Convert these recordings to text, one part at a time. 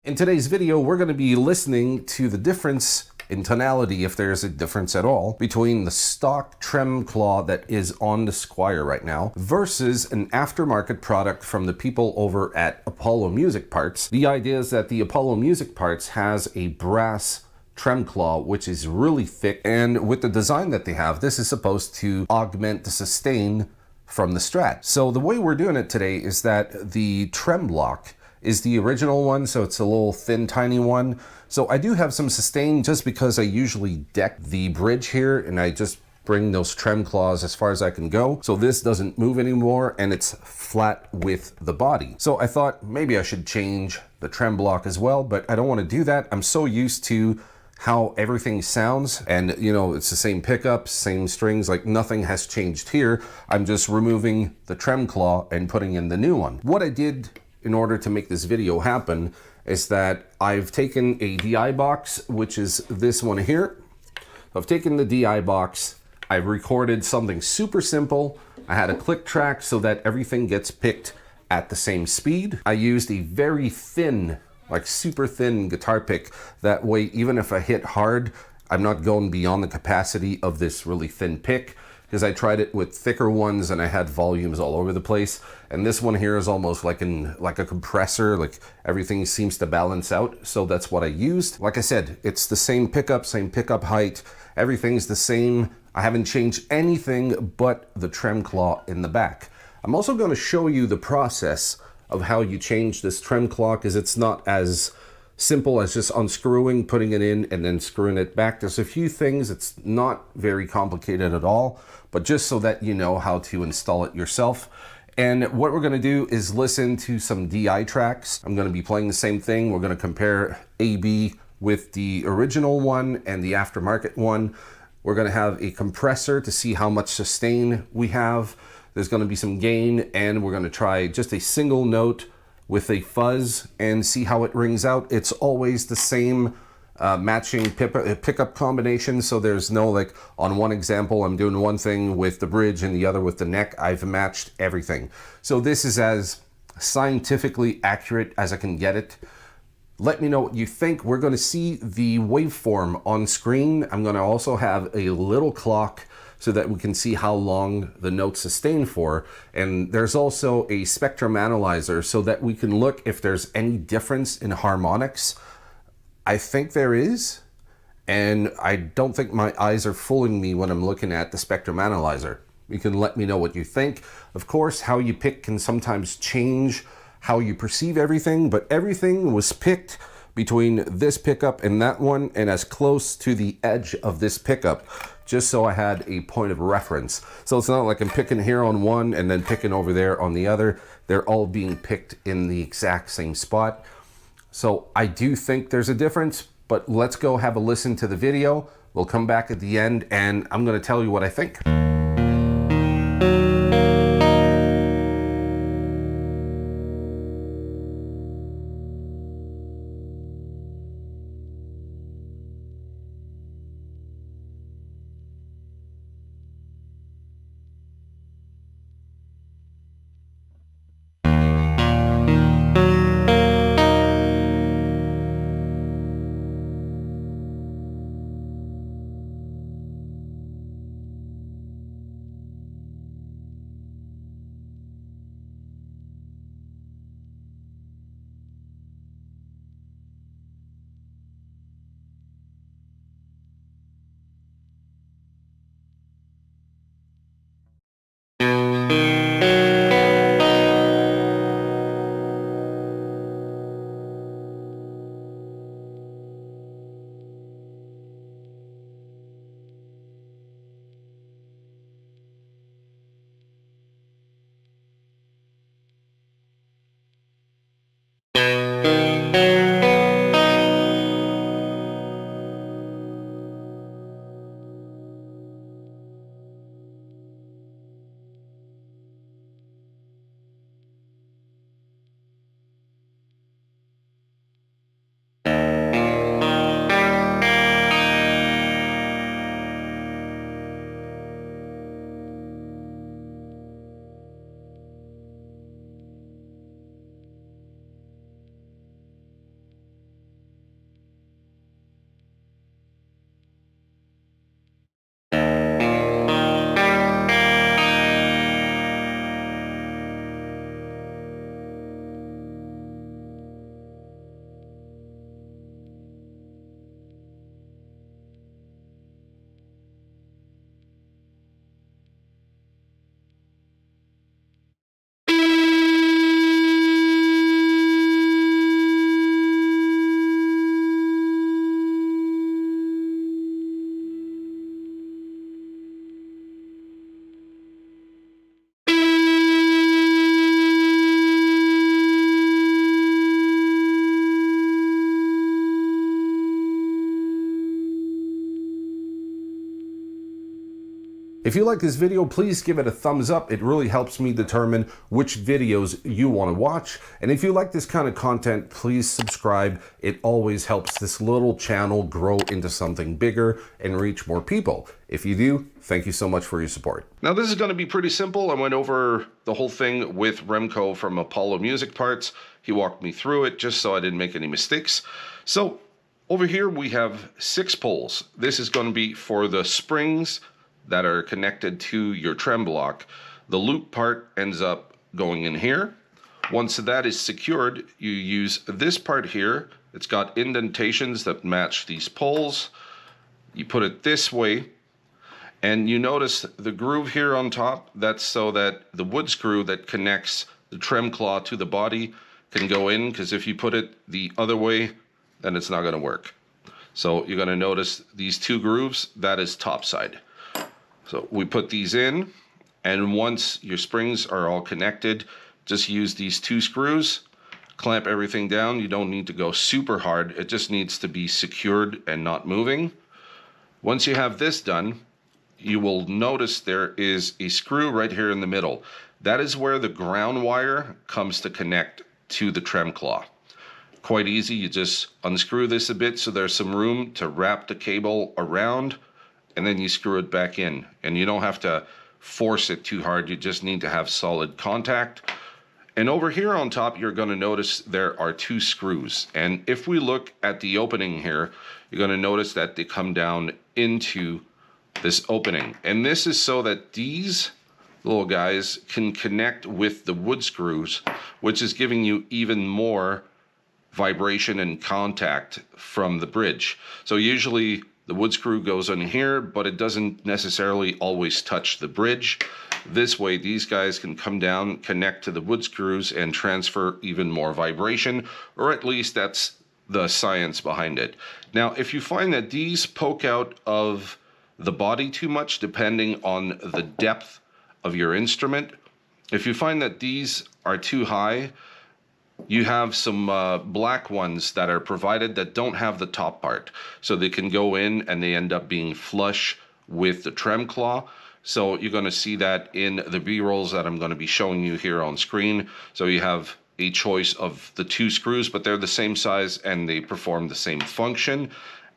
In today's video, we're going to be listening to the difference in tonality, if there's a difference at all, between the stock Trem claw that is on the Squire right now versus an aftermarket product from the people over at Apollo Music Parts. The idea is that the Apollo Music Parts has a brass Trem claw, which is really thick, and with the design that they have, this is supposed to augment the sustain from the Strat. So the way we're doing it today is that the Trem block is the original one, so it's a little thin, tiny one. So I do have some sustain just because I usually deck the bridge here and I just bring those Trem claws as far as I can go. So this doesn't move anymore and it's flat with the body. So I thought maybe I should change the Trem block as well, but I don't want to do that. I'm so used to how everything sounds, and you know, it's the same pickups, same strings, like nothing has changed here. I'm just removing the Trem claw and putting in the new one. What I did in order to make this video happen is that I've taken a DI box, which is this one here. I've taken the DI box, I've recorded something super simple. I had a click track so that everything gets picked at the same speed. I used a very thin, like super thin guitar pick. That way, even if I hit hard, I'm not going beyond the capacity of this really thin pick, because I tried it with thicker ones and I had volumes all over the place. And this one here is almost like a compressor, like everything seems to balance out. So that's what I used. Like I said, it's the same pickup height, everything's the same. I haven't changed anything but the Trem claw in the back. I'm also going to show you the process of how you change this Trem claw, because it's not as simple as just unscrewing, putting it in, and then screwing it back. There's a few things, it's not very complicated at all, but just so that you know how to install it yourself. And what we're gonna do is listen to some DI tracks. I'm gonna be playing the same thing. We're gonna compare AB with the original one and the aftermarket one. We're gonna have a compressor to see how much sustain we have. There's gonna be some gain, and we're gonna try just a single note with a fuzz and see how it rings out. It's always the same matching pickup combination, so there's no, like on one example I'm doing one thing with the bridge and the other with the neck. I've matched everything. So this is as scientifically accurate as I can get it. Let me know what you think. We're going to see the waveform on screen. I'm going to also have a little clock so that we can see how long the notes sustain for. And there's also a spectrum analyzer so that we can look if there's any difference in harmonics. I think there is, and I don't think my eyes are fooling me when I'm looking at the spectrum analyzer. You can let me know what you think. Of course, how you pick can sometimes change how you perceive everything, but everything was picked between this pickup and that one, and as close to the edge of this pickup, just so I had a point of reference. So it's not like I'm picking here on one and then picking over there on the other. They're all being picked in the exact same spot. So I do think there's a difference, but let's go have a listen to the video. We'll come back at the end and I'm gonna tell you what I think. If you like this video, please give it a thumbs up. It really helps me determine which videos you want to watch. And if you like this kind of content, please subscribe. It always helps this little channel grow into something bigger and reach more people. If you do, thank you so much for your support. Now this is going to be pretty simple. I went over the whole thing with Remco from Apollo Music Parts. He walked me through it just so I didn't make any mistakes. So over here we have 6 poles. This is going to be for the springs that are connected to your trem block. The loop part ends up going in here. Once that is secured, you use this part here. It's got indentations that match these poles. You put it this way, and you notice the groove here on top. That's so that the wood screw that connects the trem claw to the body can go in, because if you put it the other way, then it's not going to work. So you're going to notice these 2 grooves. That is top side. So we put these in, and once your springs are all connected, just use these 2 screws, clamp everything down. You don't need to go super hard. It just needs to be secured and not moving. Once you have this done, you will notice there is a screw right here in the middle. That is where the ground wire comes to connect to the trem claw. Quite easy. You just unscrew this a bit so there's some room to wrap the cable around, and then you screw it back in. And you don't have to force it too hard. You just need to have solid contact. And over here on top, you're going to notice there are 2 screws. And if we look at the opening here, you're going to notice that they come down into this opening. And this is so that these little guys can connect with the wood screws, which is giving you even more vibration and contact from the bridge. So usually the wood screw goes in here, but it doesn't necessarily always touch the bridge. This way, these guys can come down, connect to the wood screws, and transfer even more vibration, or at least that's the science behind it. Now, if you find that these poke out of the body too much, depending on the depth of your instrument, if you find that these are too high, you have some black ones that are provided that don't have the top part. So they can go in and they end up being flush with the trem claw. So you're going to see that in the B-rolls that I'm going to be showing you here on screen. So you have a choice of the 2 screws, but they're the same size and they perform the same function.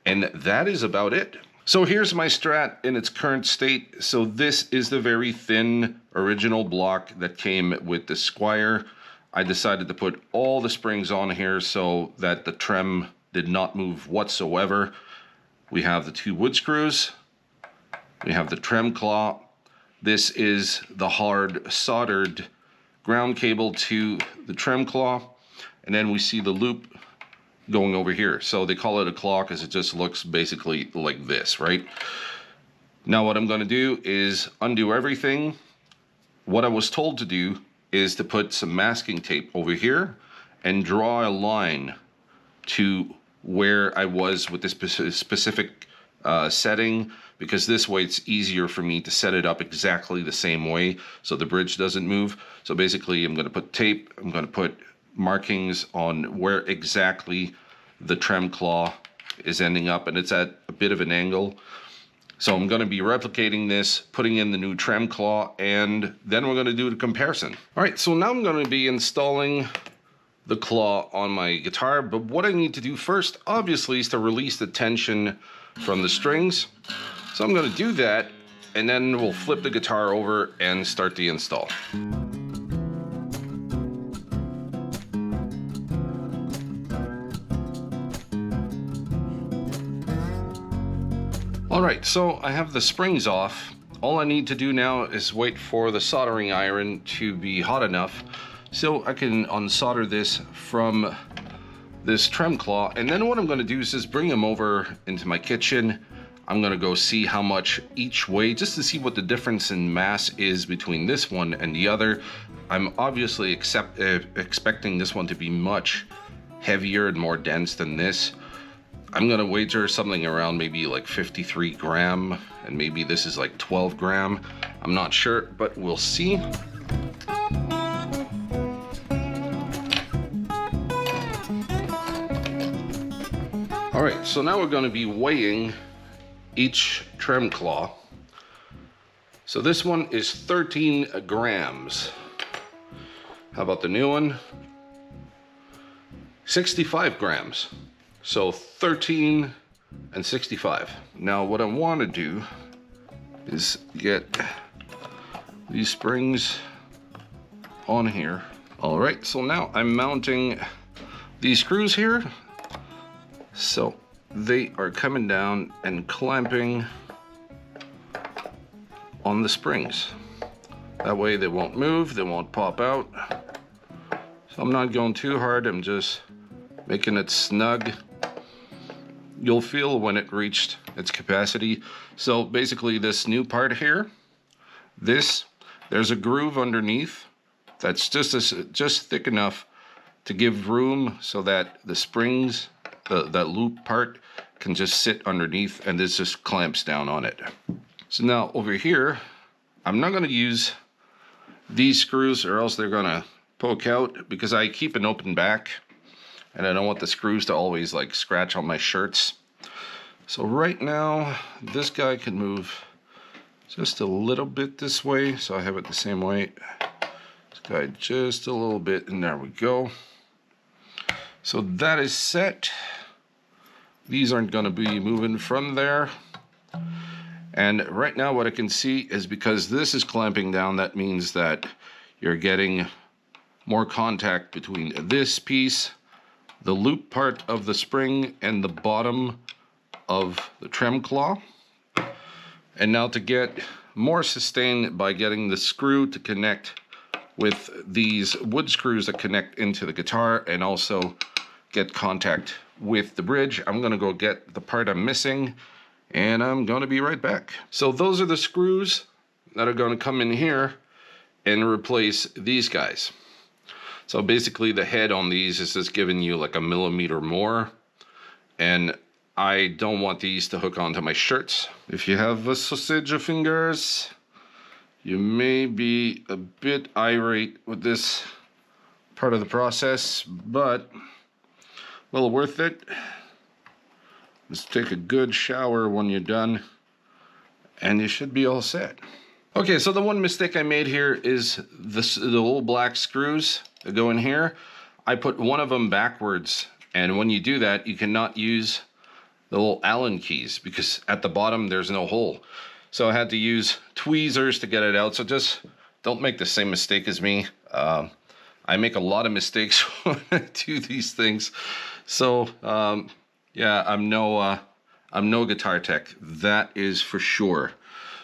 And that is about it. So here's my Strat in its current state. So this is the very thin original block that came with the Squire. I decided to put all the springs on here so that the trem did not move whatsoever. We have the 2 wood screws. We have the trem claw. This is the hard soldered ground cable to the trem claw. And then we see the loop going over here. So they call it a claw because it just looks basically like this, right? Now what I'm going to do is undo everything. What I was told to do is to put some masking tape over here and draw a line to where I was with this specific setting, because this way it's easier for me to set it up exactly the same way so the bridge doesn't move. So basically I'm going to put tape, I'm going to put markings on where exactly the trem claw is ending up, and it's at a bit of an angle. So I'm going to be replicating this, putting in the new trem claw, and then we're going to do the comparison. All right, so now I'm going to be installing the claw on my guitar, but what I need to do first, obviously, is to release the tension from the strings. So I'm going to do that, and then we'll flip the guitar over and start the install. Alright, so I have the springs off. All I need to do now is wait for the soldering iron to be hot enough so I can unsolder this from this trem claw. And then what I'm going to do is just bring them over into my kitchen. I'm going to go see how much each way, just to see what the difference in mass is between this one and the other. I'm obviously expecting this one to be much heavier and more dense than this. I'm gonna wager something around maybe like 53 gram, and maybe this is like 12 gram. I'm not sure, but we'll see. All right, so now we're gonna be weighing each trem claw. So this one is 13 grams. How about the new one? 65 grams. So 13 and 65. Now what I want to do is get these springs on here. All right, so now I'm mounting these screws here. So they are coming down and clamping on the springs. That way they won't move, they won't pop out. So I'm not going too hard, I'm just making it snug. You'll feel when it reached its capacity. So basically this new part here, there's a groove underneath that's just thick enough to give room so that the springs, that loop part, can just sit underneath, and this just clamps down on it. So now over here, I'm not going to use these screws or else they're going to poke out, because I keep an open back and I don't want the screws to always like scratch on my shirts. So right now this guy can move just a little bit this way, so I have it the same way. This guy just a little bit, and there we go. So that is set. These aren't going to be moving from there. And right now what I can see is, because this is clamping down, that means that you're getting more contact between this piece, the loop part of the spring, and the bottom of the trem claw. And now to get more sustain by getting the screw to connect with these wood screws that connect into the guitar and also get contact with the bridge, I'm gonna go get the part I'm missing, and I'm gonna be right back. So those are the screws that are gonna come in here and replace these guys. So basically the head on these is just giving you like a millimeter more, and I don't want these to hook onto my shirts. If you have a sausage of fingers, you may be a bit irate with this part of the process, but well worth it. Just take a good shower when you're done, and you should be all set. Okay, so the one mistake I made here is the little black screws that go in here. I put one of them backwards, and when you do that, you cannot use the little Allen keys because at the bottom there's no hole. So I had to use tweezers to get it out. So just don't make the same mistake as me. I make a lot of mistakes when I do these things. So yeah, I'm no guitar tech, that is for sure.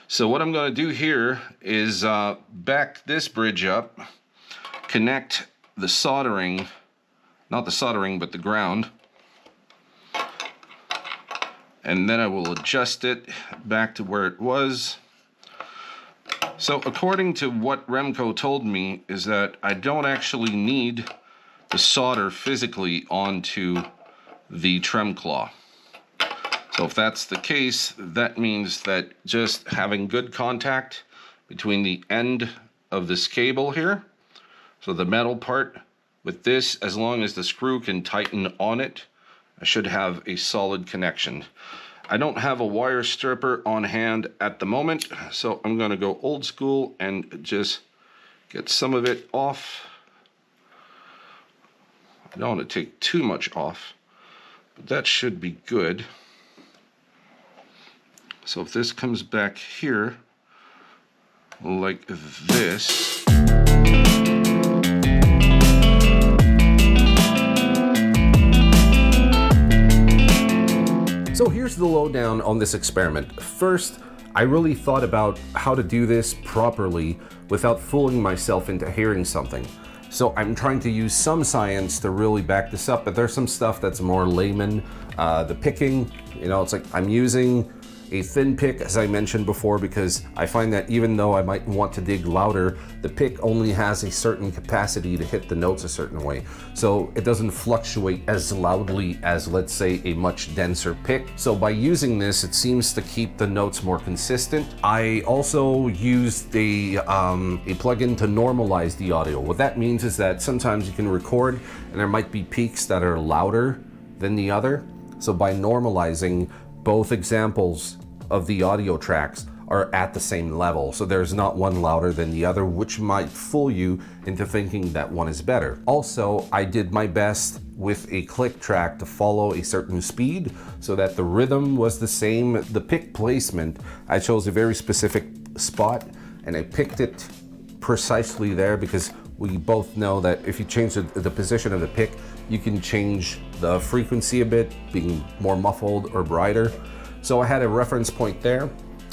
So what I'm going to do here is back this bridge up, connect the soldering, not the soldering, but the ground, and then I will adjust it back to where it was. So according to what Remco told me is that I don't actually need to solder physically onto the trem claw. So if that's the case, that means that just having good contact between the end of this cable here, so the metal part, with this, as long as the screw can tighten on it, I should have a solid connection. I don't have a wire stripper on hand at the moment, so I'm going to go old school and just get some of it off. I don't want to take too much off, but that should be good. So if this comes back here like this, so here's the lowdown on this experiment. First, I really thought about how to do this properly without fooling myself into hearing something. So I'm trying to use some science to really back this up, but there's some stuff that's more layman. The picking, you know, it's like I'm using a thin pick, as I mentioned before, because I find that even though I might want to dig louder, the pick only has a certain capacity to hit the notes a certain way. So it doesn't fluctuate as loudly as, let's say, a much denser pick. So by using this, it seems to keep the notes more consistent. I also used a plugin to normalize the audio. What that means is that sometimes you can record and there might be peaks that are louder than the other. So by normalizing both examples of the audio tracks, are at the same level. So there's not one louder than the other, which might fool you into thinking that one is better. Also, I did my best with a click track to follow a certain speed so that the rhythm was the same. The pick placement, I chose a very specific spot and I picked it precisely there because we both know that if you change the position of the pick, you can change the frequency a bit, being more muffled or brighter. So I had a reference point there.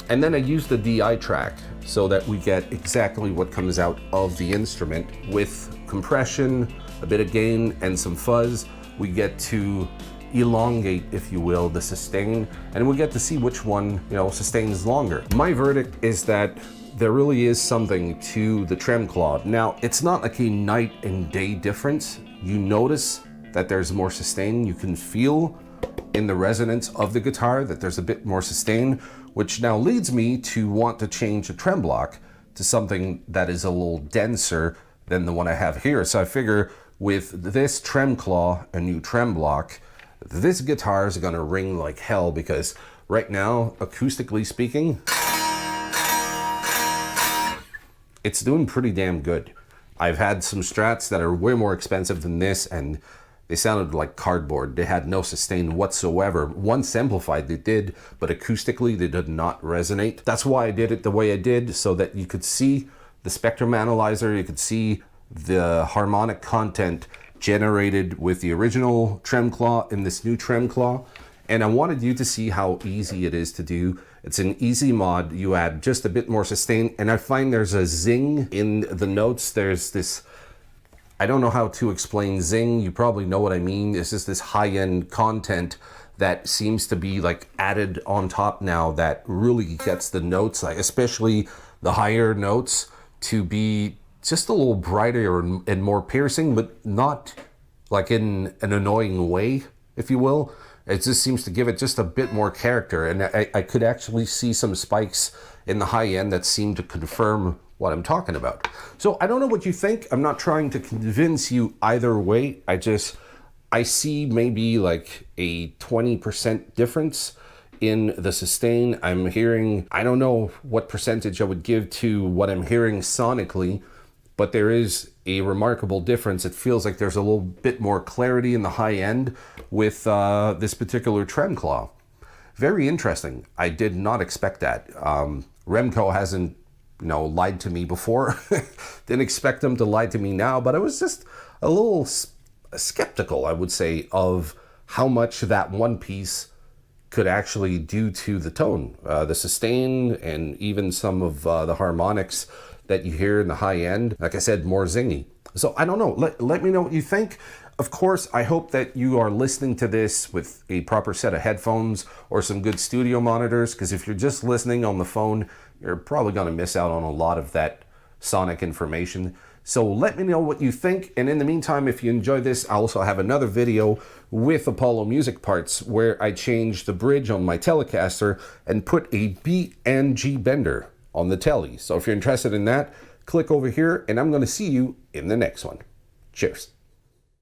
And then I used the DI track so that we get exactly what comes out of the instrument with compression, a bit of gain, and some fuzz. We get to elongate, if you will, the sustain, and we get to see which one, sustains longer. My verdict is that there really is something to the Trem claw. Now, it's not like a night and day difference. You notice that there's more sustain. You can feel in the resonance of the guitar that there's a bit more sustain, which now leads me to want to change the trem block to something that is a little denser than the one I have here. So I figure with this trem claw, a new trem block, this guitar is gonna ring like hell because right now, acoustically speaking, it's doing pretty damn good. I've had some Strats that are way more expensive than this and they sounded like cardboard. They had no sustain whatsoever. Once amplified, they did, but acoustically, they did not resonate. That's why I did it the way I did, so that you could see the spectrum analyzer, you could see the harmonic content generated with the original trem claw and this new trem claw. And I wanted you to see how easy it is to do. It's an easy mod. You add just a bit more sustain, and I find there's a zing in the notes. There's this, I don't know how to explain zing. You probably know what I mean. It's just this high-end content that seems to be like added on top now that really gets the notes, like especially the higher notes, to be just a little brighter and more piercing, but not like in an annoying way, if you will. It just seems to give it just a bit more character. And I could actually see some spikes in the high end that seem to confirm what I'm talking about. So I don't know what you think. I'm not trying to convince you either way. I see maybe like a 20% difference in the sustain. I'm hearing, I don't know what percentage I would give to what I'm hearing sonically, but there is a remarkable difference. It feels like there's a little bit more clarity in the high end with this particular trem claw. Very interesting. I did not expect that. Remco hasn't lied to me before. Didn't expect them to lie to me now, but I was just a little skeptical, I would say, of how much that one piece could actually do to the tone, the sustain, and even some of the harmonics that you hear in the high end. Like I said, more zingy. So I don't know. Let me know what you think. Of course, I hope that you are listening to this with a proper set of headphones or some good studio monitors, because if you're just listening on the phone, you're probably going to miss out on a lot of that sonic information. So let me know what you think. And in the meantime, if you enjoy this, I also have another video with Apollo Music parts where I changed the bridge on my Telecaster and put a B and G bender on the telly. So if you're interested in that, click over here and I'm going to see you in the next one. Cheers.